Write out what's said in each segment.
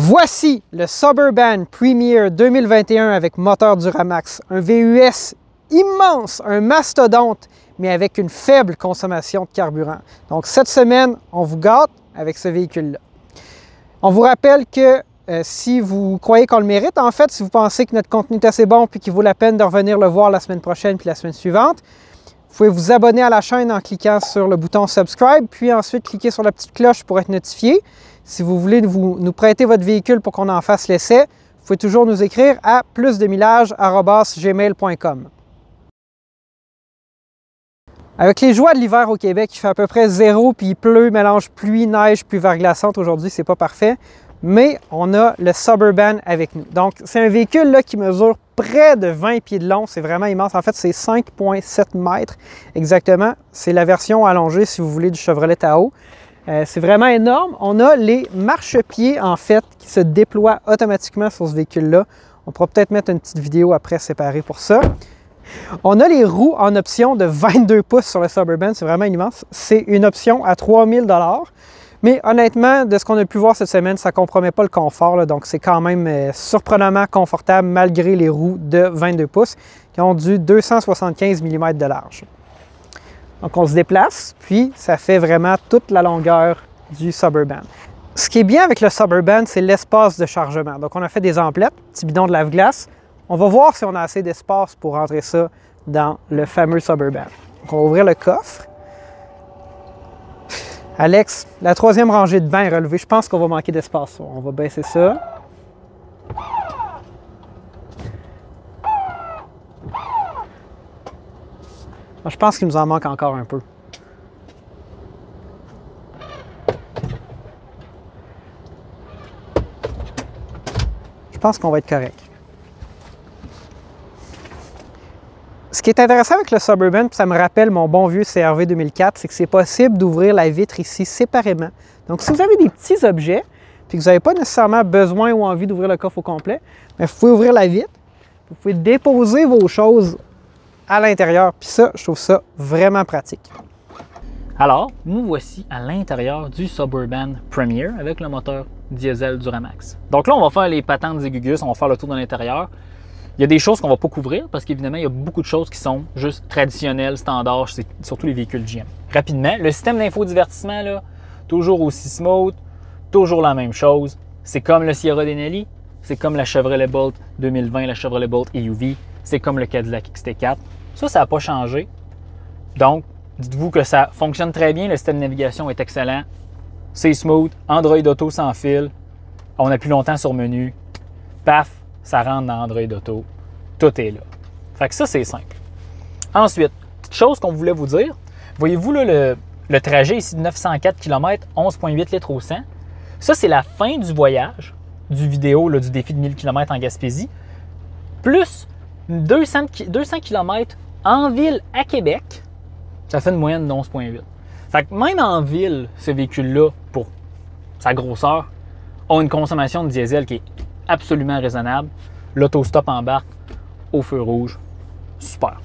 Voici le Suburban Premier 2021 avec moteur Duramax, un VUS immense, un mastodonte, mais avec une faible consommation de carburant. Donc cette semaine, on vous gâte avec ce véhicule-là. On vous rappelle que si vous croyez qu'on le mérite, en fait, si vous pensez que notre contenu est assez bon puis qu'il vaut la peine de revenir le voir la semaine prochaine puis la semaine suivante, vous pouvez vous abonner à la chaîne en cliquant sur le bouton subscribe, puis ensuite cliquer sur la petite cloche pour être notifié. Si vous voulez nous prêter votre véhicule pour qu'on en fasse l'essai, vous pouvez toujours nous écrire à plusdemillage@gmail.com. Avec les joies de l'hiver au Québec, il fait à peu près 0 puis il pleut, mélange pluie, neige, pluie verglaçante. Aujourd'hui, c'est pas parfait, mais on a le Suburban avec nous. Donc, c'est un véhicule là, qui mesure près de 20 pieds de long. C'est vraiment immense. En fait, c'est 5,7 mètres exactement. C'est la version allongée, si vous voulez, du Chevrolet Tahoe. C'est vraiment énorme. On a les marchepieds, en fait, qui se déploient automatiquement sur ce véhicule-là. On pourra peut-être mettre une petite vidéo après séparée pour ça. On a les roues en option de 22 pouces sur le Suburban. C'est vraiment immense. C'est une option à 3 000 $. Mais honnêtement, de ce qu'on a pu voir cette semaine, ça ne compromet pas le confort. Là, donc, c'est quand même surprenamment confortable malgré les roues de 22 pouces qui ont du 275 mm de large. Donc, on se déplace, puis ça fait vraiment toute la longueur du Suburban. Ce qui est bien avec le Suburban, c'est l'espace de chargement. Donc, on a fait des emplettes, petit bidon de lave-glace. On va voir si on a assez d'espace pour rentrer ça dans le fameux Suburban. Donc, on va ouvrir le coffre. Alex, la troisième rangée de bancs est relevée. Je pense qu'on va manquer d'espace. On va baisser ça. Je pense qu'il nous en manque encore un peu. Je pense qu'on va être correct. Ce qui est intéressant avec le Suburban, puis ça me rappelle mon bon vieux CR-V 2004, c'est que c'est possible d'ouvrir la vitre ici séparément. Donc, si vous avez des petits objets, puis que vous n'avez pas nécessairement besoin ou envie d'ouvrir le coffre au complet, bien, vous pouvez ouvrir la vitre, vous pouvez déposer vos choses à l'intérieur. Puis ça, je trouve ça vraiment pratique. Alors, nous voici à l'intérieur du Suburban Premier avec le moteur diesel Duramax. Donc là, on va faire les patentes et gugus, on va faire le tour de l'intérieur. Il y a des choses qu'on ne va pas couvrir parce qu'évidemment, il y a beaucoup de choses qui sont juste traditionnelles, standards, c'est surtout les véhicules GM. Rapidement, le système d'infodivertissement, là, toujours aussi smooth, toujours la même chose. C'est comme le Sierra Denali, c'est comme la Chevrolet Bolt 2020, la Chevrolet Bolt EUV, c'est comme le Cadillac XT4. Ça n'a pas changé. Donc, dites-vous que ça fonctionne très bien, le système de navigation est excellent, c'est smooth, Android Auto sans fil, on appuie longtemps sur menu, paf, ça rentre dans Android Auto, tout est là. Fait que ça, c'est simple. Ensuite, petite chose qu'on voulait vous dire, voyez-vous là, le trajet ici de 904 km, 11,8 litres au 100, ça, c'est la fin du voyage, du vidéo, là, du défi de 1000 km en Gaspésie, plus 200 km en ville à Québec, ça fait une moyenne de 11,8. Fait que même en ville, ce véhicule-là, pour sa grosseur, a une consommation de diesel qui est absolument raisonnable. L'autostop embarque au feu rouge. Super.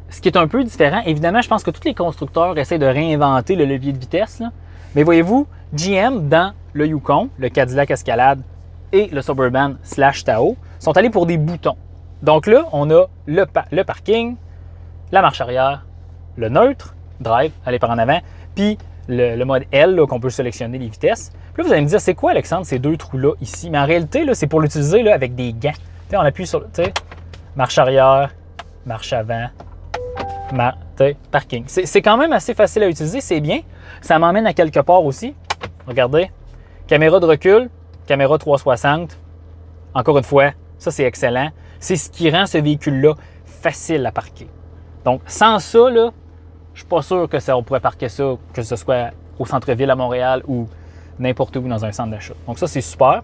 Ce qui est un peu différent, évidemment, je pense que tous les constructeurs essaient de réinventer le levier de vitesse. Là. Mais voyez-vous, GM dans le Yukon, le Cadillac Escalade et le Suburban / Tahoe sont allés pour des boutons. Donc là, on a le parking, la marche arrière, le neutre, drive, aller par en avant, puis le mode L qu'on peut sélectionner les vitesses. Puis là, vous allez me dire, c'est quoi, Alexandre, ces deux trous-là ici? Mais en réalité, c'est pour l'utiliser avec des gants. T'sais, on appuie sur marche arrière, marche avant, parking. C'est quand même assez facile à utiliser, c'est bien. Ça m'emmène à quelque part aussi. Regardez, caméra de recul, caméra 360. Encore une fois, ça, c'est excellent. C'est ce qui rend ce véhicule-là facile à parquer. Donc, sans ça, là, je ne suis pas sûr que on pourrait parquer ça, que ce soit au centre-ville à Montréal ou n'importe où dans un centre d'achat. Donc, ça, c'est super.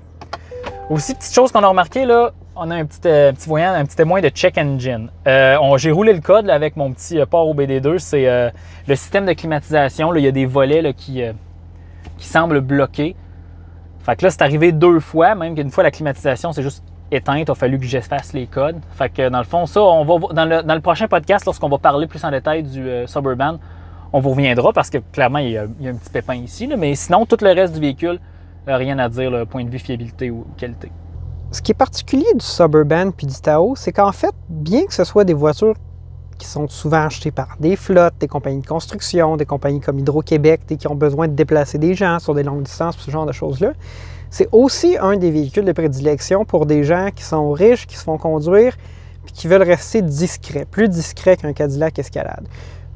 Aussi, petite chose qu'on a remarqué, là, on a un petit voyant, un petit témoin de check engine. J'ai roulé le code là, avec mon petit port OBD2. C'est le système de climatisation. Là, il y a des volets là, qui semblent bloqués. Fait que là, c'est arrivé 2 fois, même qu'une fois la climatisation, c'est juste éteinte, il a fallu que j'efface les codes. Fait que dans le fond, ça, on va dans le prochain podcast, lorsqu'on va parler plus en détail du Suburban, on vous reviendra parce que clairement, il y a un petit pépin ici. Là, mais sinon, tout le reste du véhicule rien à dire, le point de vue fiabilité ou qualité. Ce qui est particulier du Suburban puis du Tahoe, c'est qu'en fait, bien que ce soit des voitures qui sont souvent achetées par des flottes, des compagnies de construction, des compagnies comme Hydro-Québec qui ont besoin de déplacer des gens sur des longues distances, ce genre de choses-là, c'est aussi un des véhicules de prédilection pour des gens qui sont riches, qui se font conduire, puis qui veulent rester discrets, plus discrets qu'un Cadillac Escalade.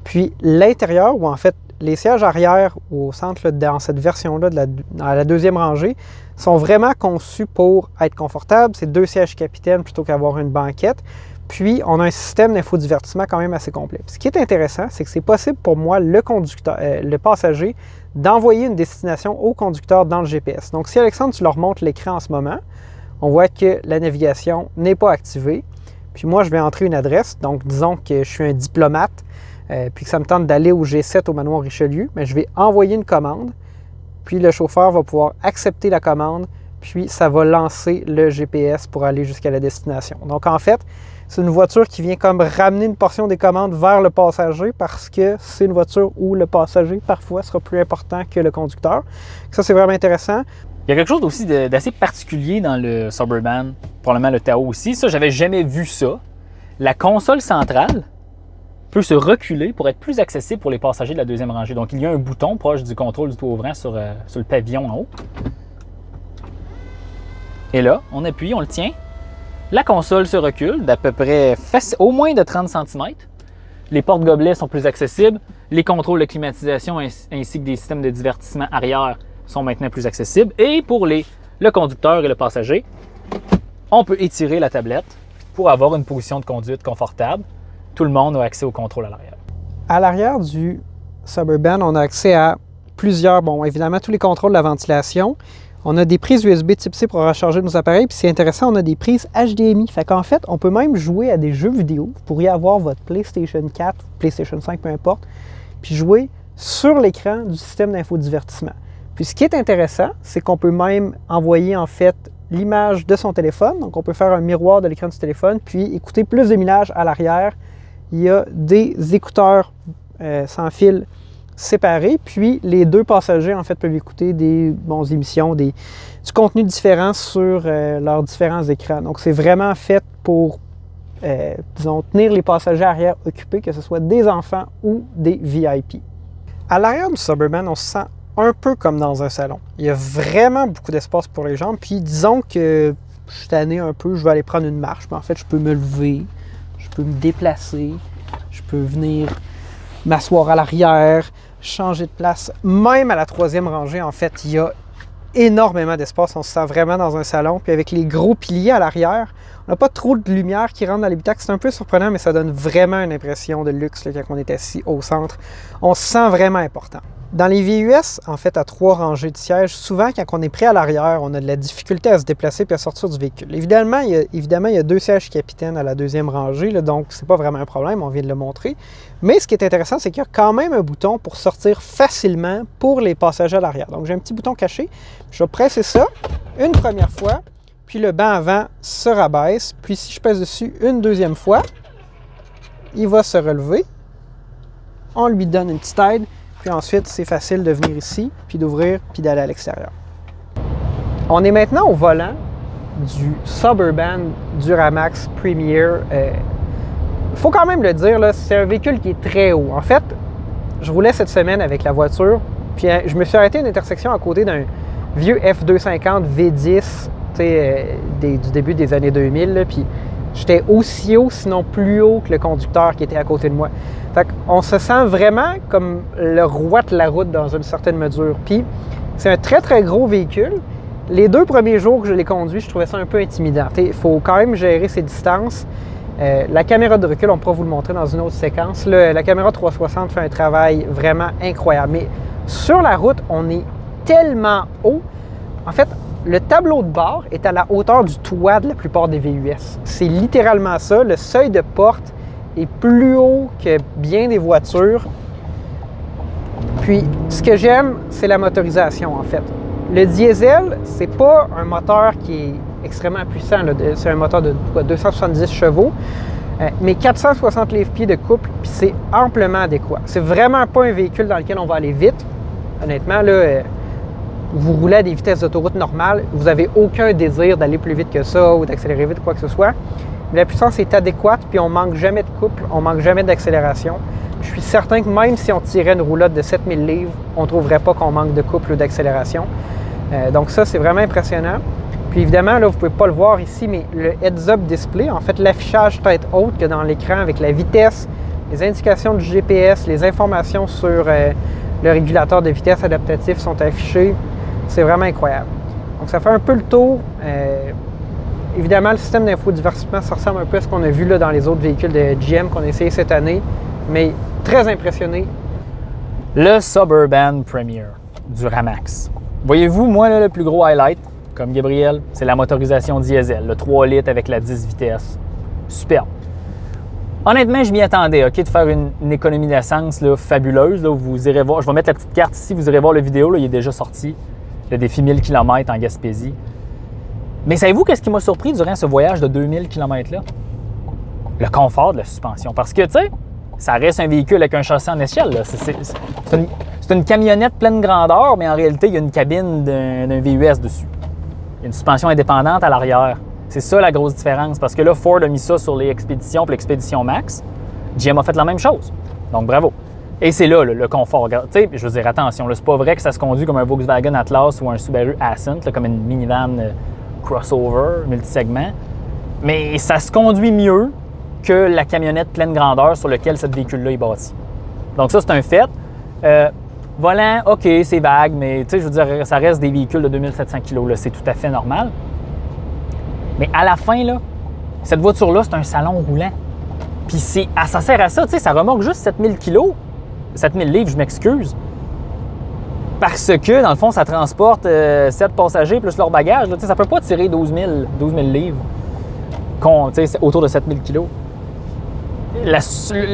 Puis l'intérieur, ou en fait les sièges arrière au centre, là, dans cette version-là, dans la deuxième rangée, sont vraiment conçus pour être confortables. C'est 2 sièges capitaine plutôt qu'avoir une banquette. Puis, on a un système d'infodivertissement quand même assez complet. Puis, ce qui est intéressant, c'est que c'est possible pour moi, le passager, d'envoyer une destination au conducteur dans le GPS. Donc, si Alexandre, tu leur montres l'écran en ce moment, on voit que la navigation n'est pas activée. Puis moi, je vais entrer une adresse. Donc, disons que je suis un diplomate, puis que ça me tente d'aller au G7 au manoir Richelieu, mais je vais envoyer une commande, puis le chauffeur va pouvoir accepter la commande, puis ça va lancer le GPS pour aller jusqu'à la destination. Donc en fait, c'est une voiture qui vient comme ramener une portion des commandes vers le passager parce que c'est une voiture où le passager parfois sera plus important que le conducteur. Ça, c'est vraiment intéressant. Il y a quelque chose aussi d'assez particulier dans le Suburban, probablement le Tahoe aussi. Ça, j'avais jamais vu ça. La console centrale peut se reculer pour être plus accessible pour les passagers de la deuxième rangée. Donc, il y a un bouton proche du contrôle du toit ouvrant sur le pavillon en haut. Et là, on appuie, on le tient. La console se recule d'à peu près au moins de 30 cm. Les portes-gobelets sont plus accessibles. Les contrôles de climatisation ainsi que des systèmes de divertissement arrière sont maintenant plus accessibles. Et pour le conducteur et le passager, on peut étirer la tablette pour avoir une position de conduite confortable. Tout le monde a accès au contrôle à l'arrière. À l'arrière du Suburban, on a accès à plusieurs, évidemment, tous les contrôles de la ventilation. On a des prises USB type C pour recharger nos appareils. Puis c'est intéressant, on a des prises HDMI. Fait qu'en fait, on peut même jouer à des jeux vidéo. Vous pourriez avoir votre PlayStation 4, PlayStation 5, peu importe, puis jouer sur l'écran du système d'infodivertissement. Puis ce qui est intéressant, c'est qu'on peut même envoyer en fait l'image de son téléphone. Donc on peut faire un miroir de l'écran du téléphone, puis écouter plus d'image à l'arrière. Il y a des écouteurs sans fil séparés, puis les 2 passagers en fait peuvent écouter des émissions, du contenu différent sur leurs différents écrans. Donc c'est vraiment fait pour, tenir les passagers arrière occupés, que ce soit des enfants ou des VIP. À l'arrière du Suburban, on se sent un peu comme dans un salon. Il y a vraiment beaucoup d'espace pour les jambes, puis disons que je suis tanné un peu, je vais aller prendre une marche, mais en fait je peux me lever, je peux me déplacer, je peux venir m'asseoir à l'arrière, changer de place. Même à la 3e rangée, en fait, il y a énormément d'espace. On se sent vraiment dans un salon. Puis avec les gros piliers à l'arrière, on n'a pas trop de lumière qui rentre dans l'habitacle. C'est un peu surprenant, mais ça donne vraiment une impression de luxe là, quand on est assis au centre. On se sent vraiment important. Dans les VUS, en fait, à 3 rangées de sièges, souvent, quand on est pris à l'arrière, on a de la difficulté à se déplacer et à sortir du véhicule. Évidemment, il y a 2 sièges capitaines à la 2e rangée, là, donc c'est pas vraiment un problème, on vient de le montrer. Mais ce qui est intéressant, c'est qu'il y a quand même un bouton pour sortir facilement pour les passagers à l'arrière. Donc, j'ai un petit bouton caché. Je vais presser ça une première fois, puis le banc avant se rabaisse. Puis si je pèse dessus une 2e fois, il va se relever. On lui donne une petite aide. Puis ensuite, c'est facile de venir ici, puis d'ouvrir, puis d'aller à l'extérieur. On est maintenant au volant du Suburban Duramax Premier. Il faut quand même le dire, c'est un véhicule qui est très haut. En fait, je roulais cette semaine avec la voiture, puis je me suis arrêté à une intersection à côté d'un vieux F250 V10 du début des années 2000, là, puis j'étais aussi haut, sinon plus haut que le conducteur qui était à côté de moi. Fait qu'on se sent vraiment comme le roi de la route dans une certaine mesure. Puis c'est un très, très gros véhicule. Les 2 premiers jours que je l'ai conduit, je trouvais ça un peu intimidant. Il faut quand même gérer ses distances. La caméra de recul, on pourra vous le montrer dans une autre séquence. La caméra 360 fait un travail vraiment incroyable. Mais sur la route, on est tellement haut. En fait, le tableau de bord est à la hauteur du toit de la plupart des VUS. C'est littéralement ça. Le seuil de porte est plus haut que bien des voitures. Puis, ce que j'aime, c'est la motorisation, en fait. Le diesel, c'est pas un moteur qui est extrêmement puissant. C'est un moteur de 270 chevaux, mais 460 livres-pieds de couple, puis c'est amplement adéquat. C'est vraiment pas un véhicule dans lequel on va aller vite. Honnêtement, là, vous roulez à des vitesses d'autoroute normales, vous n'avez aucun désir d'aller plus vite que ça ou d'accélérer vite ou quoi que ce soit. Mais la puissance est adéquate, puis on manque jamais de couple, on manque jamais d'accélération. Je suis certain que même si on tirait une roulotte de 7000 livres, on ne trouverait pas qu'on manque de couple ou d'accélération. Donc ça, c'est vraiment impressionnant. Puis évidemment, là, vous ne pouvez pas le voir ici, mais le heads-up display, en fait, l'affichage tête haute qu'il y a dans l'écran avec la vitesse, les indications du GPS, les informations sur le régulateur de vitesse adaptatif sont affichées. C'est vraiment incroyable. Donc ça fait un peu le tour. Évidemment, le système d'infodivertissement, ça ressemble un peu à ce qu'on a vu là, dans les autres véhicules de GM qu'on a essayé cette année, mais très impressionné. Le Suburban Premier du Ramax. Voyez-vous, moi, là, le plus gros highlight, comme Gabriel, c'est la motorisation diesel, le 3 litres avec la 10 vitesses. Superbe. Honnêtement, je m'y attendais, OK, de faire une économie d'essence fabuleuse. Là, vous irez voir, je vais mettre la petite carte ici, vous irez voir la vidéo, là, il est déjà sorti. Le défi 1000 km en Gaspésie. Mais savez-vous qu'est-ce qui m'a surpris durant ce voyage de 2000 km-là? Le confort de la suspension. Parce que, tu sais, ça reste un véhicule avec un châssis en échelle. C'est une camionnette pleine grandeur, mais en réalité, il y a une cabine d'un VUS dessus. Il y a une suspension indépendante à l'arrière. C'est ça la grosse différence. Parce que là, Ford a mis ça sur les Expeditions et l'Expedition Max. GM a fait la même chose. Donc, bravo. Et c'est là, le confort. Tu sais, je veux dire, attention, c'est pas vrai que ça se conduit comme un Volkswagen Atlas ou un Subaru Ascent, là, comme une minivan crossover, multisegment. Mais ça se conduit mieux que la camionnette pleine grandeur sur laquelle ce véhicule-là est bâti. Donc ça, c'est un fait. Volant, OK, c'est vague, mais tu sais, je veux dire, ça reste des véhicules de 2700 kg, c'est tout à fait normal. Mais à la fin, là, cette voiture-là, c'est un salon roulant. Puis ça sert à ça, tu sais, ça remorque juste 7000 kg. 7000 livres, je m'excuse. Parce que, dans le fond, ça transporte 7 passagers plus leur bagage. Là, ça ne peut pas tirer 12 000 livres autour de 7000 kg.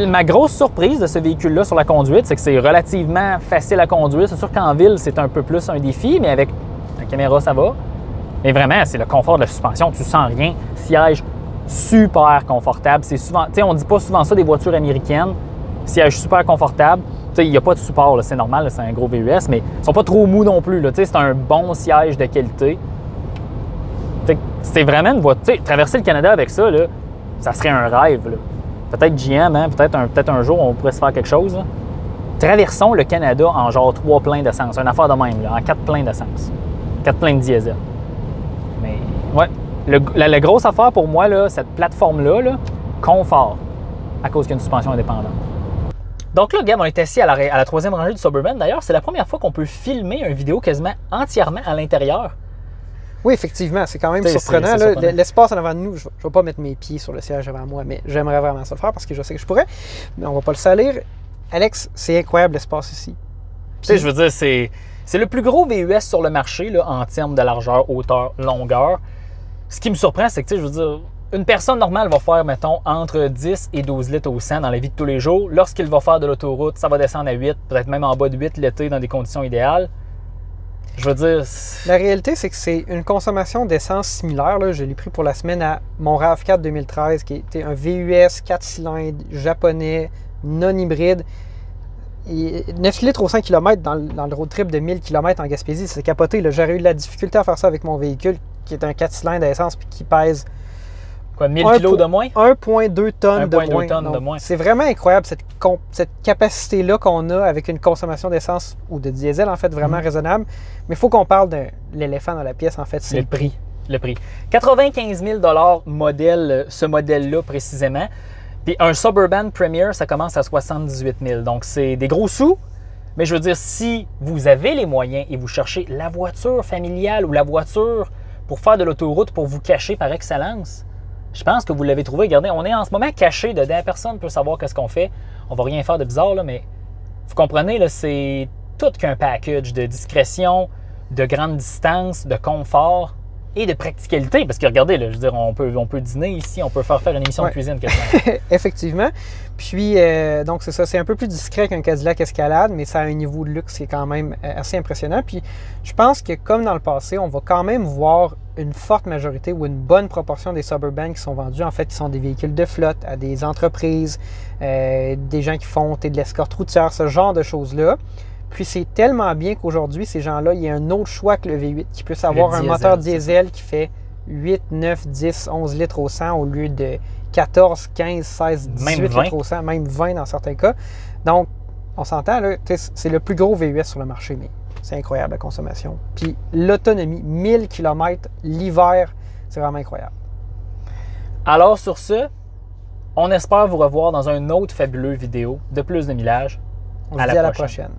Ma grosse surprise de ce véhicule-là sur la conduite, c'est que c'est relativement facile à conduire. C'est sûr qu'en ville, c'est un peu plus un défi, mais avec la caméra, ça va. Mais vraiment, c'est le confort de la suspension. Tu sens rien. Siège super confortable. C'est souvent, on ne dit pas souvent ça des voitures américaines. Siège super confortable. Il n'y a pas de support, c'est normal, c'est un gros VUS, mais ils ne sont pas trop mous non plus. C'est un bon siège de qualité. C'est vraiment une voiture. Traverser le Canada avec ça, là, ça serait un rêve. Peut-être GM, hein? Peut-être un jour, on pourrait se faire quelque chose. Là. Traversons le Canada en genre 3 pleins d'essence. Une affaire de même, là, en 4 pleins d'essence. 4 pleins de diesel. Mais, ouais. La grosse affaire pour moi, là, cette plateforme-là, là, confort, à cause qu'il y a une suspension indépendante. Donc là, Gab, on est assis à la 3e rangée du Suburban. D'ailleurs, c'est la première fois qu'on peut filmer une vidéo quasiment entièrement à l'intérieur. Oui, effectivement, c'est quand même surprenant. L'espace en avant de nous, je ne vais pas mettre mes pieds sur le siège avant moi, mais j'aimerais vraiment ça le faire parce que je sais que je pourrais. Mais on ne va pas le salir. Alex, c'est incroyable l'espace ici. Tu sais, je veux dire, c'est le plus gros VUS sur le marché là, en termes de largeur, hauteur, longueur. Ce qui me surprend, c'est que, tu sais, je veux dire, une personne normale va faire, mettons, entre 10 et 12 litres au 100 dans la vie de tous les jours. Lorsqu'il va faire de l'autoroute, ça va descendre à 8, peut-être même en bas de 8 l'été dans des conditions idéales. Je veux dire... La réalité, c'est que c'est une consommation d'essence similaire. Là. Je l'ai pris pour la semaine à mon RAV4 2013, qui était un VUS 4 cylindres japonais, non hybride. Et 9 litres au 100 km dans le road trip de 1000 km en Gaspésie, c'est capoté. J'aurais eu de la difficulté à faire ça avec mon véhicule, qui est un 4 cylindres à essence puis qui pèse... Quoi, 1000 kg de moins? 1,2 tonnes de moins. 1,2 tonnes de moins. C'est vraiment incroyable cette capacité-là qu'on a avec une consommation d'essence ou de diesel, en fait, vraiment raisonnable. Mais il faut qu'on parle de l'éléphant dans la pièce, en fait, c'est le prix. Le prix. 95 000 modèle, ce modèle-là précisément. Puis un Suburban Premier, ça commence à 78 000. Donc c'est des gros sous. Mais je veux dire, si vous avez les moyens et vous cherchez la voiture familiale ou la voiture pour faire de l'autoroute, pour vous cacher par excellence, je pense que vous l'avez trouvé. Regardez, on est en ce moment caché dedans. Personne ne peut savoir qu'est-ce qu'on fait. On va rien faire de bizarre, là, mais vous comprenez, là, c'est tout qu'un package de discrétion, de grande distance, de confort et de practicalité. Parce que regardez, là, je veux dire, on peut dîner ici, on peut faire une émission de cuisine quasiment. Effectivement. Puis, donc c'est ça, c'est un peu plus discret qu'un Cadillac Escalade, mais ça a un niveau de luxe qui est quand même assez impressionnant. Puis, je pense que comme dans le passé, on va quand même voir une forte majorité ou une bonne proportion des Suburban qui sont vendus, en fait, qui sont des véhicules de flotte à des entreprises, des gens qui font de l'escorte routière, ce genre de choses-là. Puis c'est tellement bien qu'aujourd'hui, ces gens-là, il y a un autre choix que le V8 qui puisse avoir un diesel, moteur diesel qui fait 8, 9, 10, 11 litres au 100 au lieu de 14, 15, 16, 18 litres au 100, même 20 dans certains cas. Donc, on s'entend, là, c'est le plus gros VUS sur le marché, mais c'est incroyable la consommation. Puis l'autonomie, 1000 km l'hiver, c'est vraiment incroyable. Alors sur ce, on espère vous revoir dans un autre fabuleux vidéo de Plus de Millage. On se dit à la prochaine.